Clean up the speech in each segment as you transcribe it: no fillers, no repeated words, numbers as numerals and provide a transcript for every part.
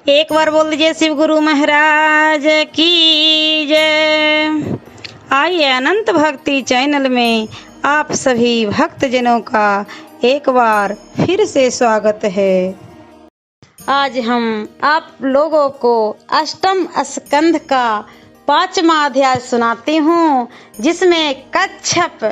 एक बार बोल दीजिए शिव गुरु महाराज की जय। आइए अनंत भक्ति चैनल में आप सभी भक्तजनों का एक बार फिर से स्वागत है। आज हम आप लोगों को अष्टम स्कंध का 5वां अध्याय सुनाती हूँ, जिसमें कच्छप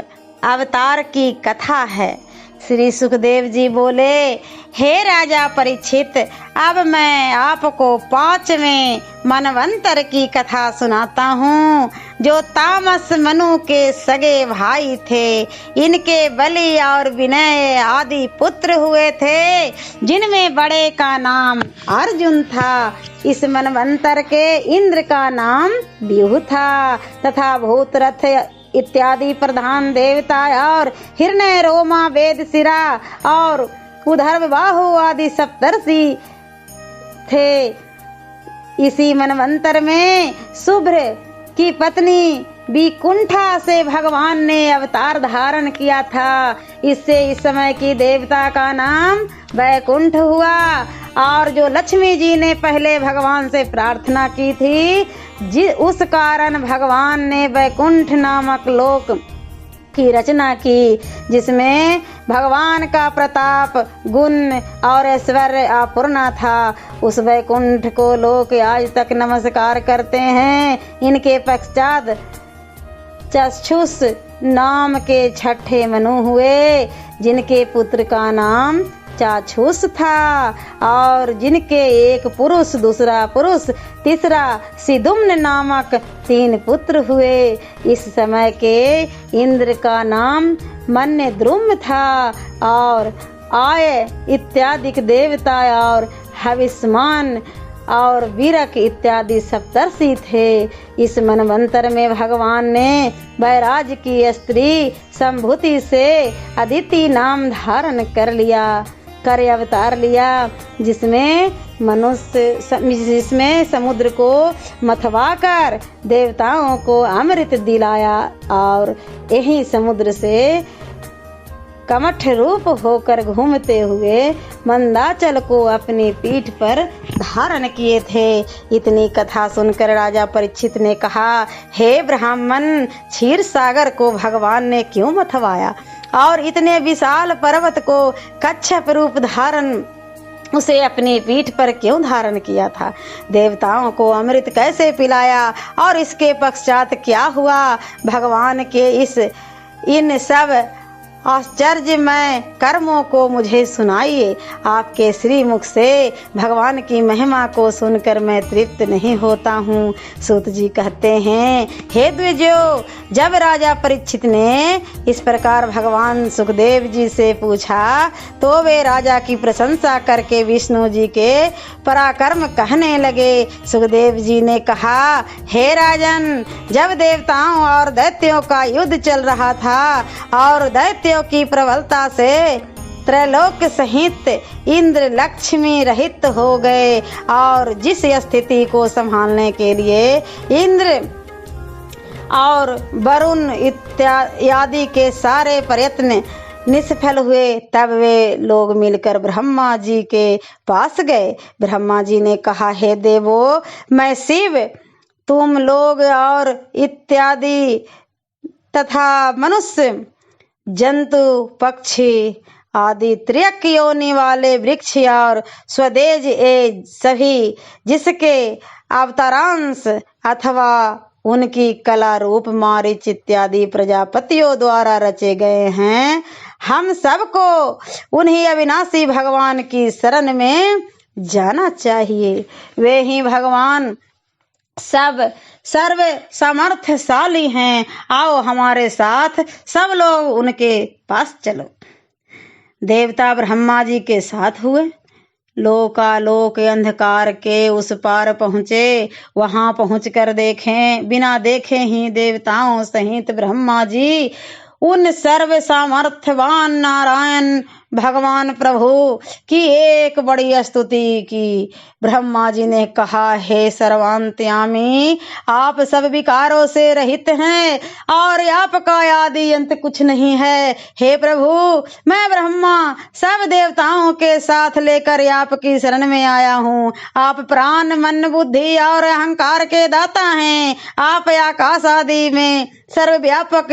अवतार की कथा है। श्री सुखदेव जी बोले, हे राजा परीक्षित, अब मैं आपको 5वें मनवंतर की कथा सुनाता हूँ, जो तामस मनु के सगे भाई थे। इनके बलि और विनय आदि पुत्र हुए थे, जिनमें बड़े का नाम अर्जुन था। इस मनवंतर के इंद्र का नाम व्यूह था तथा भूतरथ इत्यादि प्रधान देवता और हिरण्य रोमा वेद सिरा और उधर्व बाहु आदि सप्तर्षि थे। इसी मनवंतर में शुभ्र की पत्नी विकुंठा से भगवान ने अवतार धारण किया था। इससे इस समय की देवता का नाम वैकुंठ हुआ। और जो लक्ष्मी जी ने पहले भगवान से प्रार्थना की थी, उस कारण भगवान ने वैकुंठ नामक लोक की रचना की, जिसमें भगवान का प्रताप गुण और ऐश्वर्य अपूर्णा था। उस वैकुंठ को लोग आज तक नमस्कार करते हैं। इनके पश्चात चक्षुष नाम के छठे मनु हुए, जिनके पुत्र का नाम चाक्षुष था और जिनके एक पुरुष, दूसरा पुरुष, तीसरा सिदुम्न नामक 3 पुत्र हुए। इस समय के इंद्र का नाम मन्यद्रुम था और आय इत्यादि देवता और हविष्मान और वीरक इत्यादि सप्तर्षि थे। इस मनवंतर में भगवान ने वैराज की स्त्री संभूति से अदिति नाम धारण कर अवतार लिया, जिसमें समुद्र को मथवाकर देवताओं को अमृत दिलाया और यही समुद्र से कमठ रूप होकर घूमते हुए मंदाचल को अपनी पीठ पर धारण किए थे। इतनी कथा सुनकर राजा परीक्षित ने कहा, हे ब्राह्मण, क्षीर सागर को भगवान ने क्यों मथवाया और इतने विशाल पर्वत को कच्छप रूप धारण उसे अपनी पीठ पर क्यों धारण किया था? देवताओं को अमृत कैसे पिलाया और इसके पश्चात क्या हुआ? भगवान के इन सब आश्चर्यमय कर्मों को मुझे सुनाइए। आपके श्रीमुख से भगवान की महिमा को सुनकर मैं तृप्त नहीं होता हूँ। सूत जी कहते हैं, हे द्विजो, जब राजा परीक्षित ने इस प्रकार भगवान सुखदेव जी से पूछा, तो वे राजा की प्रशंसा करके विष्णु जी के पराक्रम कहने लगे। सुखदेव जी ने कहा, हे राजन, जब देवताओं और दैत्यों का युद्ध चल रहा था और दैत्य की प्रबलता से त्रैलोक सहित इंद्र लक्ष्मी रहित हो गए और जिस स्थिति को संभालने के लिए इंद्र और वरुण इत्यादि के सारे प्रयत्न निष्फल हुए, तब वे लोग मिलकर ब्रह्मा जी के पास गए। ब्रह्मा जी ने कहा, हे देवो, मैं शिव, तुम लोग और इत्यादि तथा मनुष्य, जंतु, पक्षी आदि त्रियक योनि वाले वृक्ष और स्वदेज ये सभी जिसके अवतारांश अथवा उनकी कला रूप मारीच इत्यादि प्रजापतियों द्वारा रचे गए हैं, हम सबको उन्हीं अविनाशी भगवान की शरण में जाना चाहिए। वे ही भगवान सब सर्व सामर्थ्यशाली हैं। आओ हमारे साथ सब लोग उनके पास चलो। देवता ब्रह्मा जी के साथ हुए। लोकालोक अंधकार के उस पार पहुँचे। वहां पहुंचकर देखें, बिना देखे ही देवताओं सहित ब्रह्मा जी उन सर्व सामर्थ्यवान नारायण भगवान प्रभु की एक बड़ी स्तुति की। ब्रह्मा जी ने कहा, हे सर्वांतयामी, आप सब विकारों से रहित हैं और आपका आदि अंत कुछ नहीं है। हे प्रभु, मैं ब्रह्मा सब देवताओं के साथ लेकर आपकी शरण में आया हूँ। आप प्राण, मन, बुद्धि और अहंकार के दाता हैं। आप आकाश आदि में सर्वव्यापक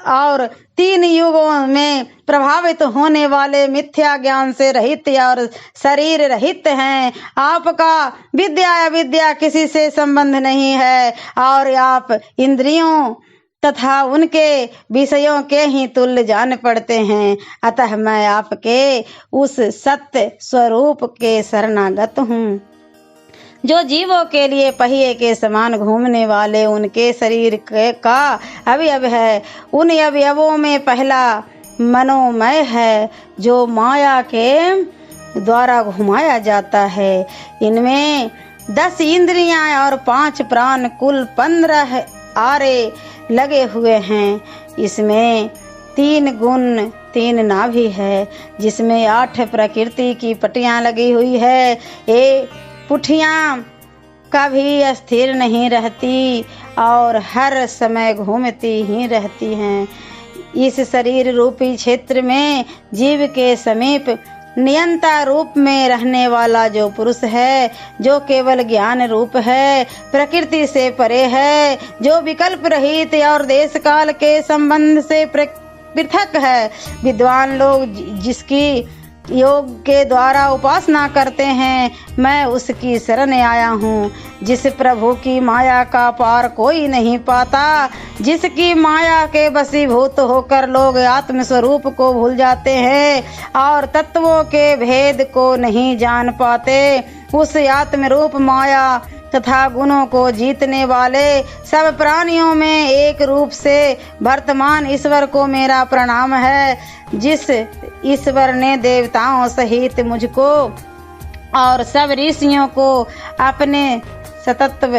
और 3 युगों में प्रभावित होने वाले मिथ्या ज्ञान से रहित और शरीर रहित हैं। आपका विद्या अविद्या किसी से संबंध नहीं है और आप इंद्रियों तथा उनके विषयों के ही तुल्य जान पड़ते हैं। अतः मैं आपके उस सत्य स्वरूप के शरणागत हूँ जो जीवों के लिए पहिए के समान घूमने वाले उनके शरीर का अवयव है। उन अवयवों में पहला मनोमय है जो माया के द्वारा घुमाया जाता है। इनमें 10 इंद्रियां और 5 प्राण, कुल 15 आरे लगे हुए हैं। इसमें 3 गुण, 3 नाभि है, जिसमें 8 प्रकृति की पट्टियां लगी हुई है। ये पुठियां कभी स्थिर नहीं रहती और हर समय घूमती ही रहती हैं। इस शरीर रूपी क्षेत्र में जीव के समीप नियंता रूप में रहने वाला जो पुरुष है, जो केवल ज्ञान रूप है, प्रकृति से परे है, जो विकल्प रहित और देश काल के संबंध से पृथक है, विद्वान लोग जिसकी योग के द्वारा उपासना करते हैं, मैं उसकी शरण आया हूँ। जिस प्रभु की माया का पार कोई नहीं पाता, जिसकी माया के वशीभूत होकर लोग आत्म स्वरूप को भूल जाते हैं और तत्वों के भेद को नहीं जान पाते, उस आत्म रूप माया तथा गुणों को जीतने वाले सब प्राणियों में एक रूप से वर्तमान ईश्वर को मेरा प्रणाम है। जिस ईश्वर ने देवताओं सहित मुझको और सब ऋषियों को अपने सतत्व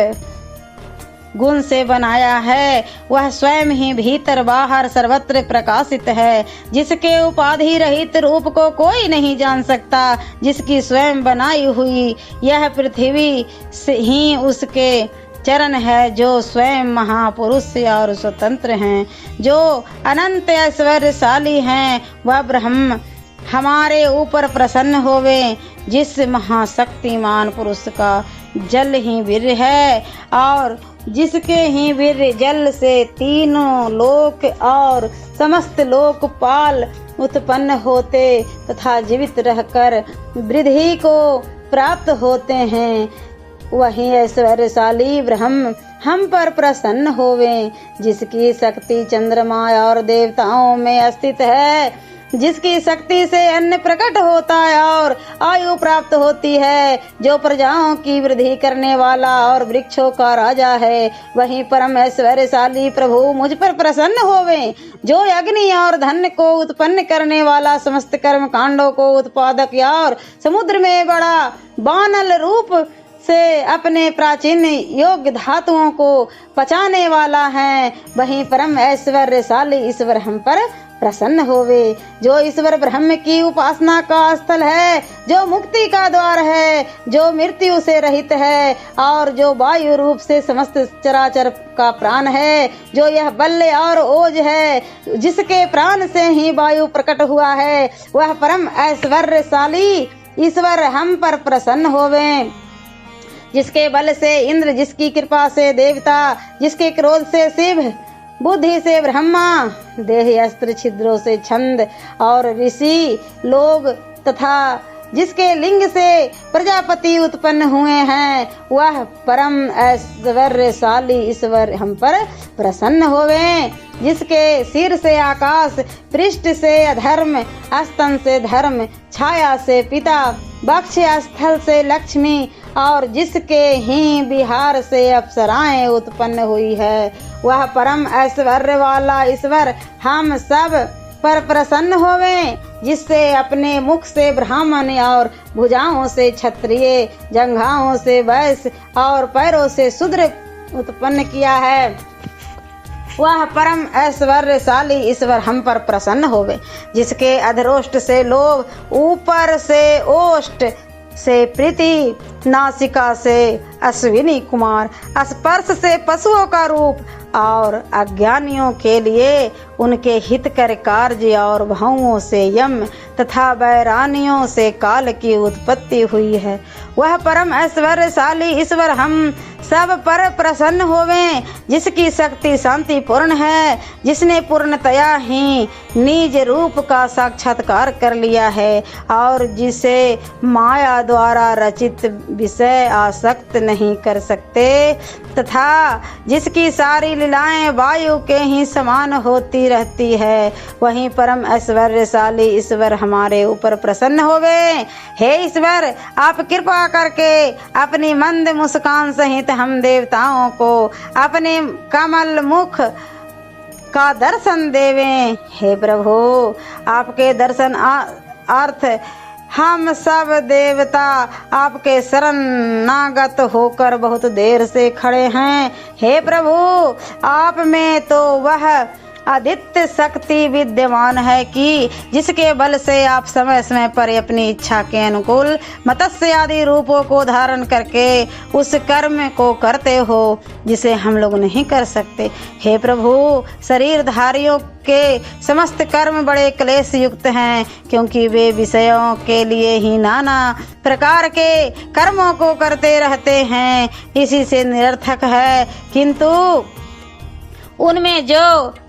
गुण से बनाया है, वह स्वयं ही भीतर बाहर सर्वत्र प्रकाशित है, जिसके उपाधि रहित रूप को कोई नहीं जान सकता, जिसकी स्वयं बनाई हुई यह पृथ्वी से ही उसके चरण है, जो स्वयं महापुरुष और स्वतंत्र हैं, जो अनंत ऐश्वर्यशाली हैं। वह ब्रह्म हमारे ऊपर प्रसन्न होवे। जिस महाशक्तिमान पुरुष का जल ही वीर है और जिसके ही वीर जल से 3 लोक और समस्त लोकपाल उत्पन्न होते तथा जीवित रहकर वृद्धि को प्राप्त होते हैं, वही ऐश्वर्यशाली ब्रह्म हम पर प्रसन्न होवे। जिसकी शक्ति चंद्रमा और देवताओं में स्थित है, जिसकी शक्ति से अन्न प्रकट होता है और आयु प्राप्त होती है, जो प्रजाओं की वृद्धि करने वाला और वृक्षों का राजा है, वही परम ऐश्वर्यशाली प्रभु मुझ पर प्रसन्न होवे। जो अग्नि और धन को उत्पन्न करने वाला, समस्त कर्म कांडों को उत्पादक और समुद्र में बड़ा बानल रूप से अपने प्राचीन योग्य धातुओं को पचाने वाला है, वही परम ऐश्वर्यशाली ईश्वर हम पर प्रसन्न होवे। जो ईश्वर ब्रह्म की उपासना का स्थल है, जो मुक्ति का द्वार है, जो मृत्यु से रहित है और जो वायु रूप से समस्त चराचर का प्राण है, जो यह बल और ओज है, जिसके प्राण से ही वायु प्रकट हुआ है, वह परम ऐश्वर्यशाली ईश्वर हम पर प्रसन्न होवे। जिसके बल से इंद्र, जिसकी कृपा से देवता, जिसके क्रोध से शिव, बुद्धि से ब्रह्मा, देह अस्त्र छिद्रों से छंद और ऋषि लोग तथा जिसके लिंग से प्रजापति उत्पन्न हुए हैं, वह परम ऐश्वर्यशाली ईश्वर हम पर प्रसन्न होवे। जिसके सिर से आकाश, पृष्ठ से अधर्म, स्तन से धर्म, छाया से पिता, वक्ष स्थल से लक्ष्मी और जिसके ही बिहार से अप्सराएं उत्पन्न हुई है, वह परम ऐश्वर्य वाला ईश्वर हम सब पर प्रसन्न होवे। जिससे अपने मुख से ब्राह्मण और भुजाओं से क्षत्रिय, जंघाओं से वैश्य और पैरों से शूद्र उत्पन्न किया है, वह परम ऐश्वर्यशाली ईश्वर हम पर प्रसन्न होवे, जिसके अधरोष्ट से लोभ, ऊपर से ओष्ठ से प्रीति, नासिका से अश्विनी कुमार, स्पर्श से पशुओं का रूप और अज्ञानियों के लिए उनके हितकर कार्य और भावों से यम तथा वैरानियों से काल की उत्पत्ति हुई है। वह परम ऐश्वर्यशाली ईश्वर हम सब पर प्रसन्न होवें, जिसकी शक्ति शांति पूर्ण है, जिसने पूर्णतया ही निज रूप का साक्षात्कार कर लिया है और जिसे माया द्वारा रचित विषय आसक्त नहीं कर सकते, तथा जिसकी सारी लीलाएं वायु के ही समान होती रहती है। वहीं परम ऐश्वर्यशाली ईश्वर हमारे ऊपर प्रसन्न होवे। हे ईश्वर, आप कृपा करके अपनी मंद मुस्कान सहित हम देवताओं को अपने कमल मुख का दर्शन देवें। हे प्रभु, आपके दर्शन अर्थ हम सब देवता आपके शरणागत होकर बहुत देर से खड़े हैं। हे प्रभु, आप में तो वह आदित्य शक्ति विद्यमान है कि जिसके बल से आप समय समय पर अपनी इच्छा के अनुकूल मत्स्य आदि रूपों को धारण करके उस कर्म को करते हो जिसे हम लोग नहीं कर सकते। हे प्रभु, शरीरधारियों के समस्त कर्म बड़े क्लेश युक्त हैं, क्योंकि वे विषयों के लिए ही नाना प्रकार के कर्मों को करते रहते हैं। इसी से निरर्थक है, किंतु उनमें जो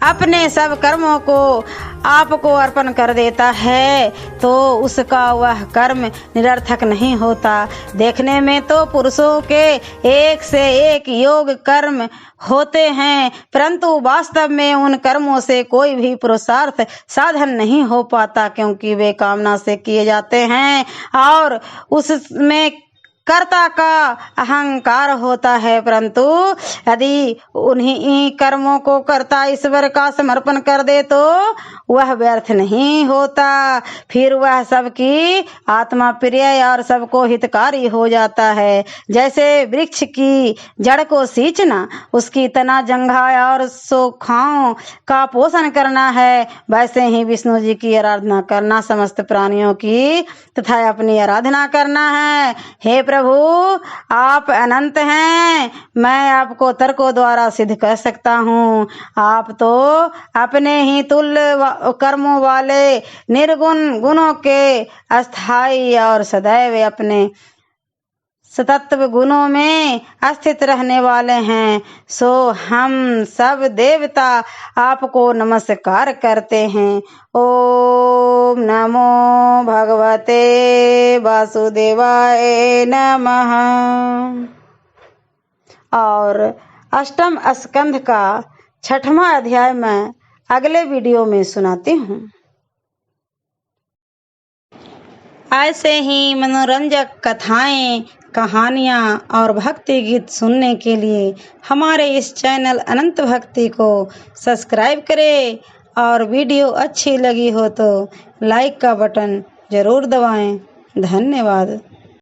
अपने सब कर्मों को आपको अर्पण कर देता है तो उसका वह कर्म निरर्थक नहीं होता। देखने में तो पुरुषों के एक से एक योग कर्म होते हैं, परंतु वास्तव में उन कर्मों से कोई भी पुरुषार्थ साधन नहीं हो पाता, क्योंकि वे कामना से किए जाते हैं और उसमें कर्ता का अहंकार होता है। परंतु यदि उन्हीं कर्मों को कर्ता ईश्वर का समर्पण कर दे तो वह व्यर्थ नहीं होता, फिर वह सबकी आत्मा प्रिय और सबको हितकारी हो जाता है। जैसे वृक्ष की जड़ को सींचना, उसकी तना जंघा और शाखाओं का पोषण करना है, वैसे ही विष्णु जी की आराधना करना समस्त प्राणियों की तथा अपनी आराधना करना है। हे प्रभु, आप अनंत हैं, मैं आपको तर्कों द्वारा सिद्ध कर सकता हूँ। आप तो अपने ही तुल्य कर्मों वाले निर्गुण गुणों के अस्थाई और सदैव अपने सतत्व गुणों में स्थित रहने वाले हैं। सो हम सब देवता आपको नमस्कार करते हैं। ओम नमो भगवते वासुदेवाय नमः। और अष्टम स्कंध का 6वां अध्याय मैं अगले वीडियो में सुनाती हूँ। ऐसे ही मनोरंजक कथाएं, कहानियाँ और भक्ति गीत सुनने के लिए हमारे इस चैनल अनंत भक्ति को सब्सक्राइब करें और वीडियो अच्छी लगी हो तो लाइक का बटन जरूर दबाएं। धन्यवाद।